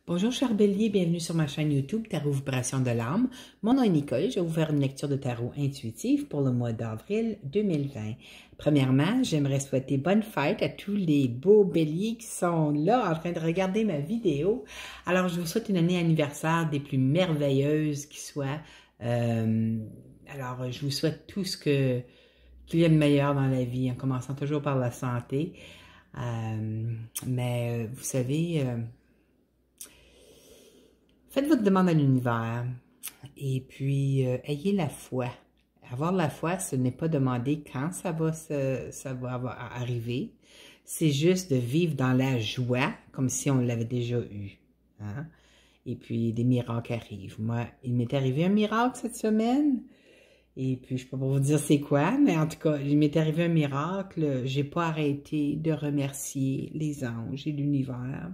Bonjour chers béliers, bienvenue sur ma chaîne YouTube Tarot Vibration de l'âme. Mon nom est Nicole, je vais vous faire une lecture de tarot intuitive pour le mois d'avril 2020. Premièrement, j'aimerais souhaiter bonne fête à tous les beaux béliers qui sont là en train de regarder ma vidéo. Alors je vous souhaite une année anniversaire des plus merveilleuses qui soit. Alors je vous souhaite tout ce qu'il y a de meilleur dans la vie, en commençant toujours par la santé. Mais vous savez... Faites votre demande à l'univers et puis ayez la foi. Avoir la foi, ce n'est pas demander quand ça va arriver. C'est juste de vivre dans la joie comme si on l'avait déjà eu. Hein? Et puis des miracles arrivent. Moi, il m'est arrivé un miracle cette semaine. Et puis, je ne peux pas vous dire c'est quoi, mais en tout cas, il m'est arrivé un miracle. J'ai pas arrêté de remercier les anges et l'univers.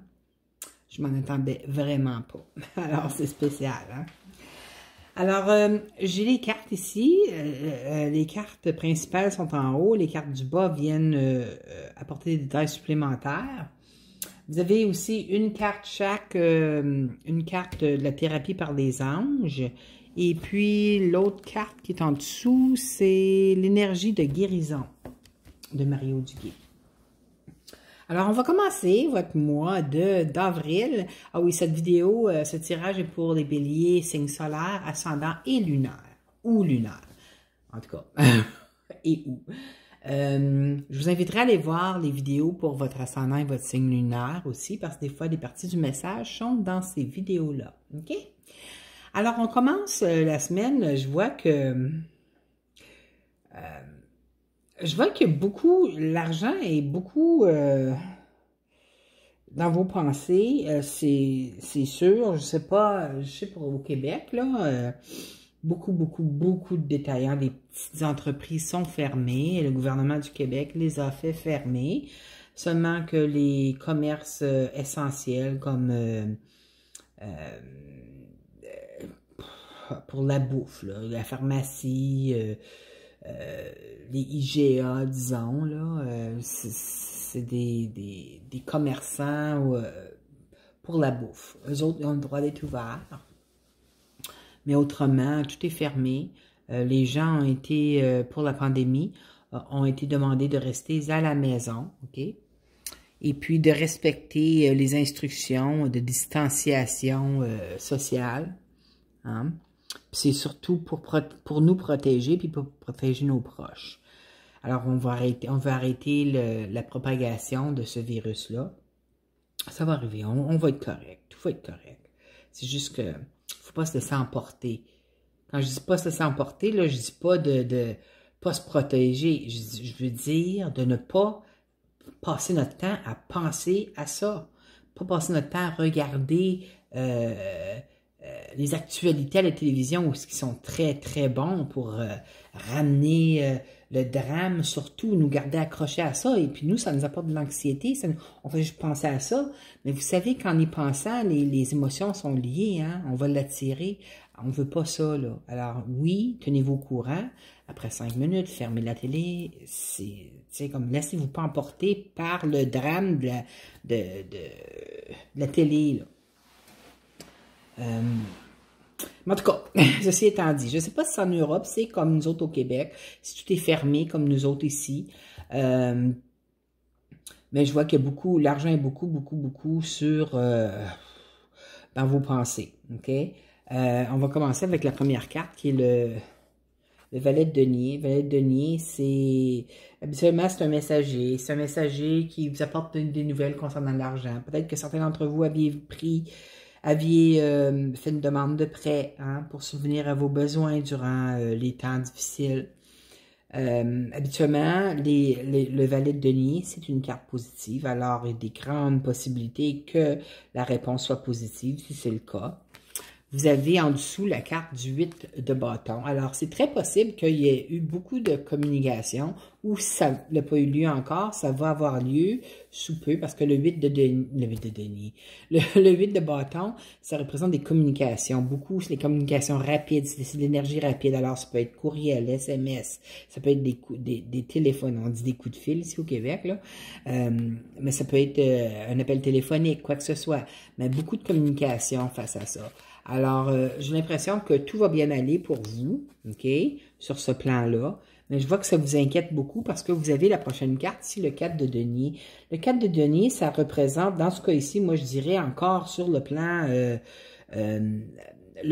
Je m'en attendais vraiment pas. Alors, c'est spécial. Hein? Alors, j'ai les cartes ici. Les cartes principales sont en haut. Les cartes du bas viennent apporter des détails supplémentaires. Vous avez aussi une carte chaque, une carte de la thérapie par les anges. Et puis, l'autre carte qui est en dessous, c'est l'énergie de guérison de Mario Duguay. Alors, on va commencer votre mois d'avril. Ah oui, cette vidéo, ce tirage est pour les béliers, signes solaires, ascendant et lunaire. Ou lunaire, en tout cas. Et où. Je vous inviterai à aller voir les vidéos pour votre ascendant et votre signe lunaire aussi, parce que des fois, des parties du message sont dans ces vidéos-là. OK? Alors, on commence la semaine. Je vois que... l'argent est beaucoup dans vos pensées, c'est sûr, je sais pour au Québec, là, beaucoup de détaillants, des petites entreprises sont fermées, le gouvernement du Québec les a fait fermer, seulement que les commerces essentiels comme pour la bouffe, là, la pharmacie, les IGA, disons, là, c'est des commerçants pour la bouffe. Eux autres, ils ont le droit d'être ouverts. Mais autrement, tout est fermé. Les gens ont été, pour la pandémie, ont été demandés de rester à la maison, OK? Et puis de respecter les instructions de distanciation sociale, hein? C'est surtout pour nous protéger puis pour protéger nos proches. Alors, on va arrêter la propagation de ce virus-là. Ça va arriver, on va être correct, tout va être correct. C'est juste que faut pas se laisser emporter. Quand je dis pas se laisser emporter, là, je dis pas de pas se protéger. Je veux dire de ne pas passer notre temps à penser à ça. Pas passer notre temps à regarder... les actualités à la télévision qui sont très bons pour ramener le drame, surtout nous garder accrochés à ça, et puis nous, ça nous apporte de l'anxiété, on fait juste penser à ça, mais vous savez qu'en y pensant, les émotions sont liées, hein? On va l'attirer, on veut pas ça, là. Alors oui, tenez-vous au courant, après 5 minutes, fermez la télé, c'est comme, laissez-vous pas emporter par le drame de la télé, là. Mais en tout cas, ceci étant dit, je ne sais pas si c'est en Europe, c'est comme nous autres au Québec, si tout est fermé comme nous autres ici. Mais je vois que l'argent est beaucoup sur dans vos pensées. OK? On va commencer avec la première carte qui est le valet de denier. Le valet de denier, habituellement, c'est un messager. C'est un messager qui vous apporte des nouvelles concernant l'argent. Peut-être que certains d'entre vous aviez fait une demande de prêt, hein, pour subvenir à vos besoins durant les temps difficiles. Habituellement, le valet de denier, c'est une carte positive, alors il y a des grandes possibilités que la réponse soit positive, si c'est le cas. vous avez en dessous la carte du 8 de bâton. Alors, c'est très possible qu'il y ait eu beaucoup de communication ou si ça n'a pas eu lieu encore, ça va avoir lieu sous peu parce que le 8 de Denis, le 8 de bâton, ça représente des communications. Beaucoup, c'est des communications rapides, c'est de l'énergie rapide. Alors, ça peut être courriel, SMS, ça peut être des téléphones, on dit des coups de fil ici au Québec, là. Mais ça peut être un appel téléphonique, quoi que ce soit. Mais beaucoup de communication face à ça. Alors, j'ai l'impression que tout va bien aller pour vous, OK, sur ce plan-là. Mais je vois que ça vous inquiète beaucoup parce que vous avez la prochaine carte ici, le 4 de denier. Le 4 de denier, ça représente, dans ce cas ici, moi je dirais encore sur le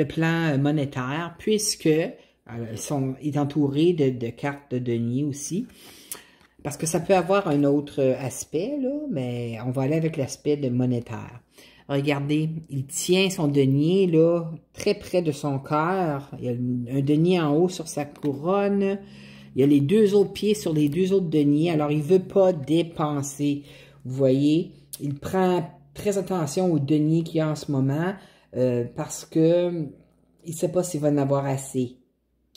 plan monétaire, puisque est entouré de cartes de denier aussi. Parce que ça peut avoir un autre aspect, là, mais on va aller avec l'aspect de monétaire. Regardez, il tient son denier, là, très près de son cœur. Il y a un denier en haut sur sa couronne. Il y a les deux autres pieds sur les deux autres deniers. Alors, il ne veut pas dépenser. Vous voyez, il prend très attention aux deniers qu'il y a en ce moment parce que il ne sait pas s'il va en avoir assez.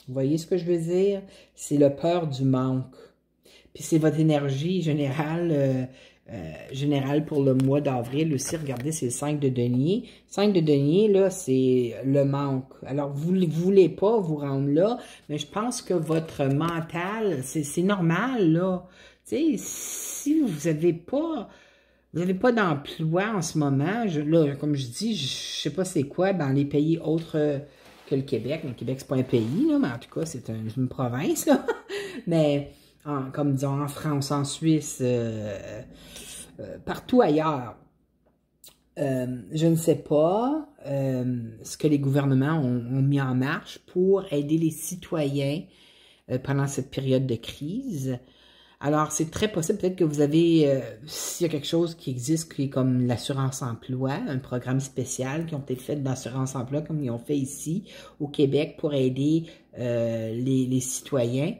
Vous voyez ce que je veux dire? C'est le peur du manque. Puis c'est votre énergie générale pour le mois d'avril aussi. Regardez, c'est le 5 de denier. 5 de denier, là, c'est le manque. Alors, vous ne voulez pas vous rendre là, mais je pense que votre mental, c'est normal, là. Tu sais, si vous n'avez pas d'emploi en ce moment, là, comme je dis, je ne sais pas c'est quoi dans les pays autres que le Québec. Le Québec, c'est pas un pays, là, mais en tout cas, c'est une province, là. Mais... comme disons en France, en Suisse, partout ailleurs. Je ne sais pas ce que les gouvernements ont mis en marche pour aider les citoyens pendant cette période de crise. Alors, c'est très possible, peut-être que vous avez, s'il y a quelque chose qui existe, qui est comme l'assurance-emploi, un programme spécial qui ont peut-être fait d'assurance-emploi, comme ils ont fait ici au Québec pour aider les citoyens.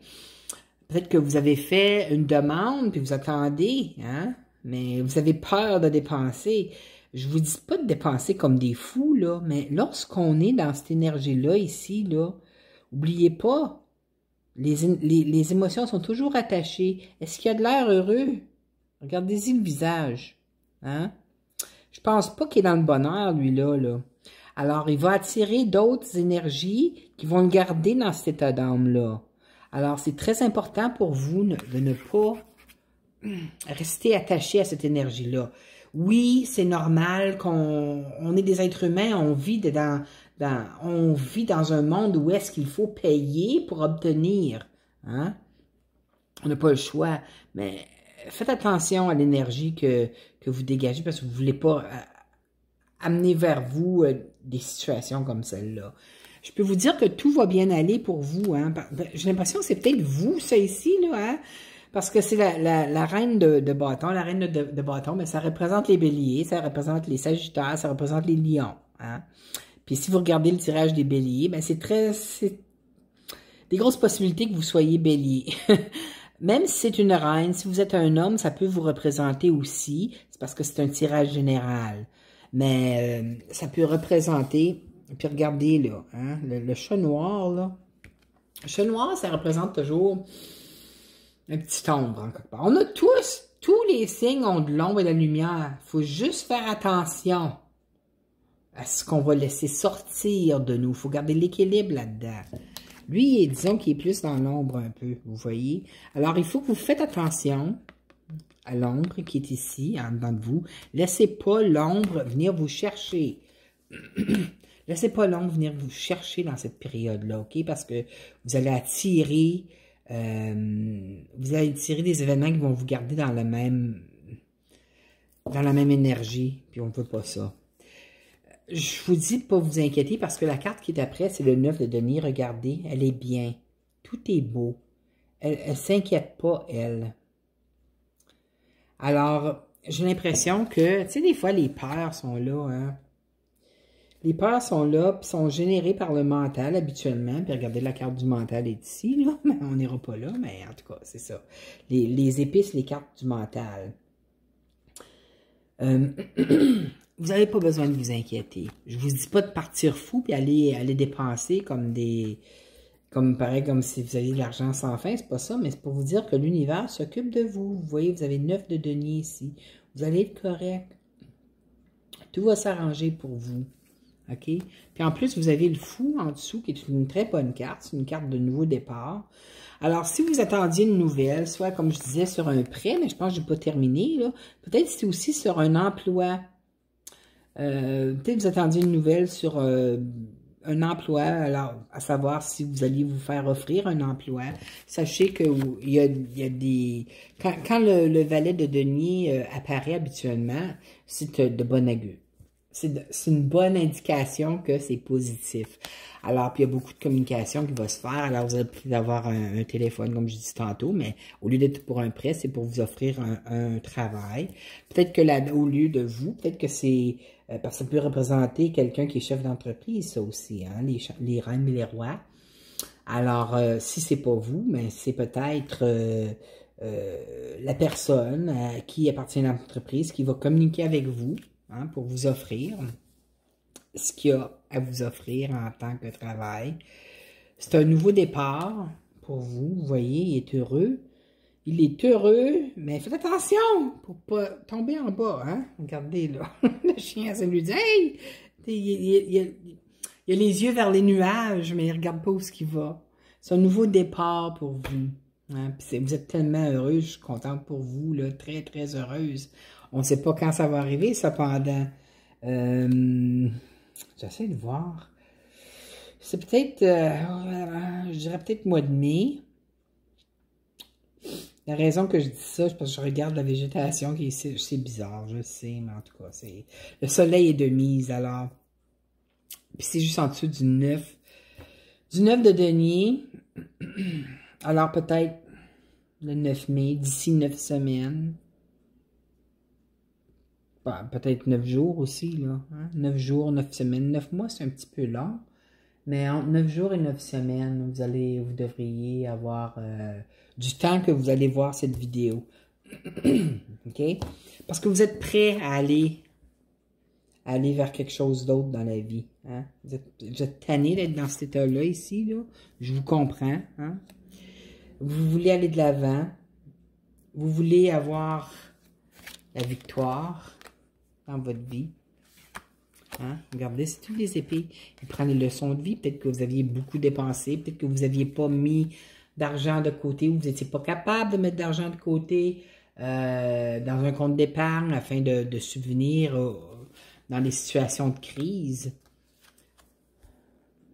Peut-être que vous avez fait une demande, puis vous attendez, hein? Mais vous avez peur de dépenser. Je vous dis pas de dépenser comme des fous, là, mais lorsqu'on est dans cette énergie-là, ici, là, oubliez pas, les émotions sont toujours attachées. Est-ce qu'il y a de l'air heureux? Regardez-y le visage, hein? Je pense pas qu'il est dans le bonheur, lui-là, là. Alors, il va attirer d'autres énergies qui vont le garder dans cet état d'âme-là. Alors, c'est très important pour vous de ne pas rester attaché à cette énergie-là. Oui, c'est normal qu'on est des êtres humains, on vit on vit dans un monde où est-ce qu'il faut payer pour obtenir. Hein? On n'a pas le choix, mais faites attention à l'énergie que vous dégagez parce que vous ne voulez pas amener vers vous des situations comme celle-là. Je peux vous dire que tout va bien aller pour vous. Hein? J'ai l'impression que c'est peut-être vous, ça ici, là, hein? Parce que c'est la reine de bâton. La reine de bâton, mais ça représente les béliers, ça représente les sagittaires, ça représente les lions. Hein? Puis si vous regardez le tirage des béliers, ben c'est des grosses possibilités que vous soyez bélier. Même si c'est une reine, si vous êtes un homme, ça peut vous représenter aussi. C'est parce que c'est un tirage général. Mais ça peut représenter... Puis regardez, là, hein, le chat noir, là. Le chat noir, ça représente toujours un petit ombre, en quelque part. On a tous les signes ont de l'ombre et de la lumière. Il faut juste faire attention à ce qu'on va laisser sortir de nous. Il faut garder l'équilibre là-dedans. Lui, disons qu'il est plus dans l'ombre un peu, vous voyez. Alors, il faut que vous faites attention à l'ombre qui est ici, en dedans de vous. Laissez pas l'ombre venir vous chercher. Laissez pas l'ombre venir vous chercher dans cette période-là, OK? Parce que vous allez attirer des événements qui vont vous garder dans la même énergie, puis on ne veut pas ça. Je vous dis de ne pas vous inquiéter parce que la carte qui est après, c'est le 9 de denier. Regardez, elle est bien. Tout est beau. Elle ne s'inquiète pas, elle. Alors, j'ai l'impression que, tu sais, des fois, les peurs sont là, hein? Les peurs sont là, puis sont générées par le mental habituellement. Puis regardez, la carte du mental est ici, là. Mais on n'ira pas là, mais en tout cas, c'est ça. Les épices, les cartes du mental. vous n'avez pas besoin de vous inquiéter. Je vous dis pas de partir fou puis aller dépenser pareil, comme si vous aviez de l'argent sans fin, c'est pas ça, mais c'est pour vous dire que l'univers s'occupe de vous. Vous voyez, vous avez 9 de denier ici. Vous allez être correct. Tout va s'arranger pour vous. OK? Puis en plus, vous avez le fou en dessous, qui est une très bonne carte. C'est une carte de nouveau départ. Alors, si vous attendiez une nouvelle, soit, comme je disais, sur un prêt, mais je pense que je n'ai pas terminé, là. Peut-être c'est aussi sur un emploi. Peut-être que vous attendiez une nouvelle sur un emploi, alors, à savoir si vous alliez vous faire offrir un emploi. Sachez que il y a des... Quand le valet de denier apparaît habituellement, c'est de bon augure. C'est une bonne indication que c'est positif. Alors, puis il y a beaucoup de communication qui va se faire. Alors, vous allez peut-être avoir un téléphone, comme je dis tantôt, mais au lieu d'être pour un prêt, c'est pour vous offrir un travail. Peut-être que là, au lieu de vous, peut-être que c'est... parce que ça peut représenter quelqu'un qui est chef d'entreprise, ça aussi, hein, les reines et les rois. Alors, si c'est pas vous, mais c'est peut-être la personne qui appartient à l'entreprise qui va communiquer avec vous, hein, pour vous offrir ce qu'il y a à vous offrir en tant que travail. C'est un nouveau départ pour vous. Vous voyez, il est heureux. Il est heureux, mais faites attention pour pas tomber en bas. Hein? Regardez, là. Le chien, ça lui dit « Hey! » Il a les yeux vers les nuages, mais il ne regarde pas où ce qu'il va. C'est un nouveau départ pour vous. Hein? Puis vous êtes tellement heureux, je suis contente pour vous, là, très, très heureuse. On ne sait pas quand ça va arriver, cependant. J'essaie de voir. C'est peut-être, je dirais peut-être mois de mai. La raison que je dis ça, c'est parce que je regarde la végétation, c'est bizarre, je sais, mais en tout cas, le soleil est de mise, alors. Puis c'est juste en dessous du 9. Du 9 de denier. Alors peut-être le 9 mai, d'ici 9 semaines. Bah, peut-être 9 jours aussi, là. Hein? 9 jours, 9 semaines. 9 mois, c'est un petit peu long. Mais entre 9 jours et 9 semaines, vous devriez avoir du temps que vous allez voir cette vidéo. OK? Parce que vous êtes prêt à aller vers quelque chose d'autre dans la vie. Hein? Vous êtes tanné d'être dans cet état-là ici, là. Je vous comprends. Hein? Vous voulez aller de l'avant. Vous voulez avoir la victoire dans votre vie. Hein? Regardez, c'est toutes les épées. Il prend les leçons de vie. Peut-être que vous aviez beaucoup dépensé. Peut-être que vous n'aviez pas mis d'argent de côté ou vous n'étiez pas capable de mettre d'argent de côté dans un compte d'épargne afin de subvenir dans les situations de crise.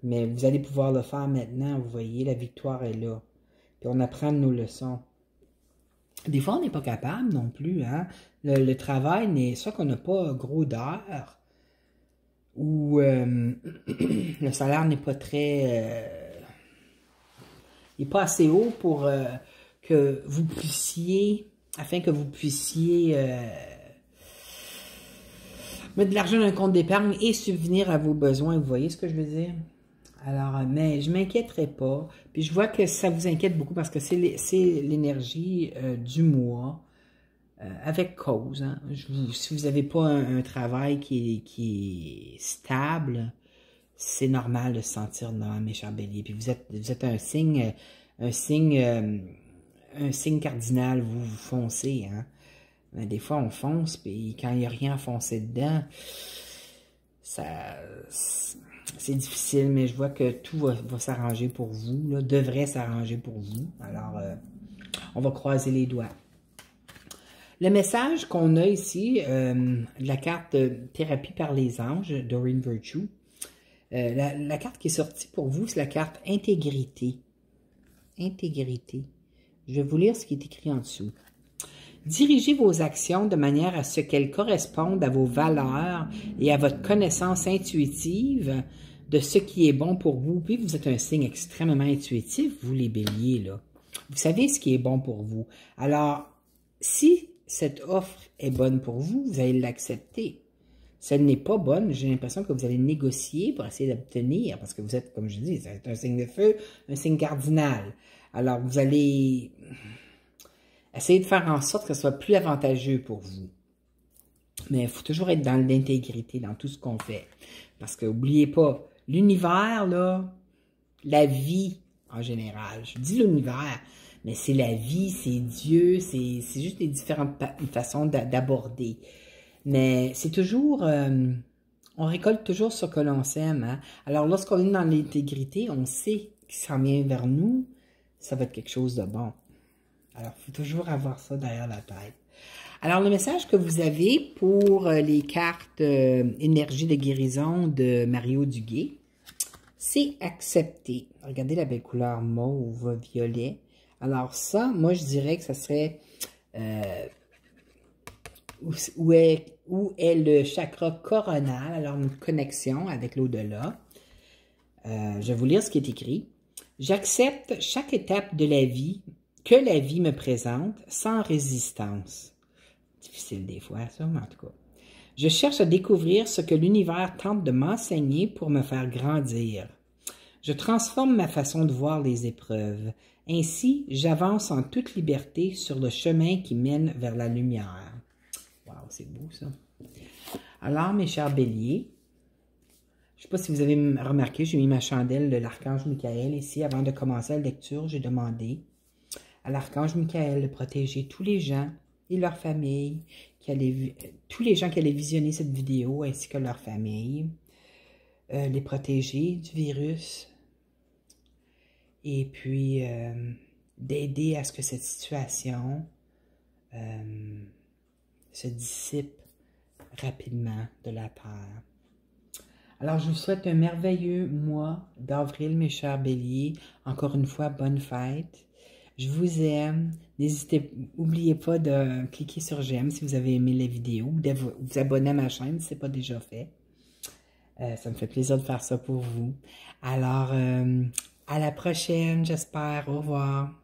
Mais vous allez pouvoir le faire maintenant. Vous voyez, la victoire est là. Puis on apprend de nos leçons. Des fois, on n'est pas capable non plus. Hein? Le travail n'est soit qu'on n'a pas gros d'heures ou le salaire n'est pas très... il n'est pas assez haut pour que vous puissiez, afin que vous puissiez mettre de l'argent dans un compte d'épargne et subvenir à vos besoins. Vous voyez ce que je veux dire? Alors, mais je ne m'inquiéterai pas. Puis je vois que ça vous inquiète beaucoup parce que c'est l'énergie du mois avec cause. Hein. Si vous n'avez pas un travail qui est stable, c'est normal de se sentir dans méchant bélier. Puis vous êtes un signe cardinal, vous foncez. Hein. Mais des fois, on fonce, puis quand il n'y a rien à foncer dedans, c'est difficile, mais je vois que tout va s'arranger pour vous, là, devrait s'arranger pour vous. Alors, on va croiser les doigts. Le message qu'on a ici, la carte Thérapie par les anges, Doreen Virtue, la carte qui est sortie pour vous, c'est la carte Intégrité. Intégrité. Je vais vous lire ce qui est écrit en dessous. Dirigez vos actions de manière à ce qu'elles correspondent à vos valeurs et à votre connaissance intuitive de ce qui est bon pour vous. Puis vous êtes un signe extrêmement intuitif, vous les béliers, là. Vous savez ce qui est bon pour vous. Alors, si cette offre est bonne pour vous, vous allez l'accepter. Si elle n'est pas bonne, j'ai l'impression que vous allez négocier pour essayer d'obtenir, parce que vous êtes, comme je dis, c'est un signe de feu, un signe cardinal. Alors, vous allez essayer de faire en sorte que ce soit plus avantageux pour vous. Mais il faut toujours être dans l'intégrité, dans tout ce qu'on fait. Parce que, n'oubliez pas, l'univers, là, la vie en général, je dis l'univers, mais c'est la vie, c'est Dieu, c'est juste des différentes façons d'aborder. Mais c'est toujours, on récolte toujours ce que l'on sème. Hein? Alors, lorsqu'on est dans l'intégrité, on sait qu'il s'en vient vers nous, ça va être quelque chose de bon. Alors, il faut toujours avoir ça derrière la tête. Alors, le message que vous avez pour les cartes énergie de guérison de Mario Duguay, c'est accepter. Regardez la belle couleur mauve, violet. Alors ça, moi, je dirais que ça serait où est le chakra coronal, alors une connexion avec l'au-delà. Je vais vous lire ce qui est écrit. J'accepte chaque étape de la vie que la vie me présente sans résistance. Difficile des fois, ça, mais en tout cas. Je cherche à découvrir ce que l'univers tente de m'enseigner pour me faire grandir. Je transforme ma façon de voir les épreuves. Ainsi, j'avance en toute liberté sur le chemin qui mène vers la lumière. Wow, c'est beau ça. Alors, mes chers béliers, je ne sais pas si vous avez remarqué, j'ai mis ma chandelle de l'archange Michael ici. Avant de commencer la lecture, j'ai demandé à l'archange Michael de protéger tous les gens et leurs familles, tous les gens qui allaient visionner cette vidéo, ainsi que leurs familles, les protéger du virus, et puis d'aider à ce que cette situation se dissipe rapidement de la Terre. Alors, je vous souhaite un merveilleux mois d'avril, mes chers béliers. Encore une fois, bonne fête. Je vous aime. N'oubliez pas de cliquer sur j'aime si vous avez aimé la vidéo, ou de vous abonner à ma chaîne si ce n'est pas déjà fait. Ça me fait plaisir de faire ça pour vous. Alors, à la prochaine, j'espère. Au revoir.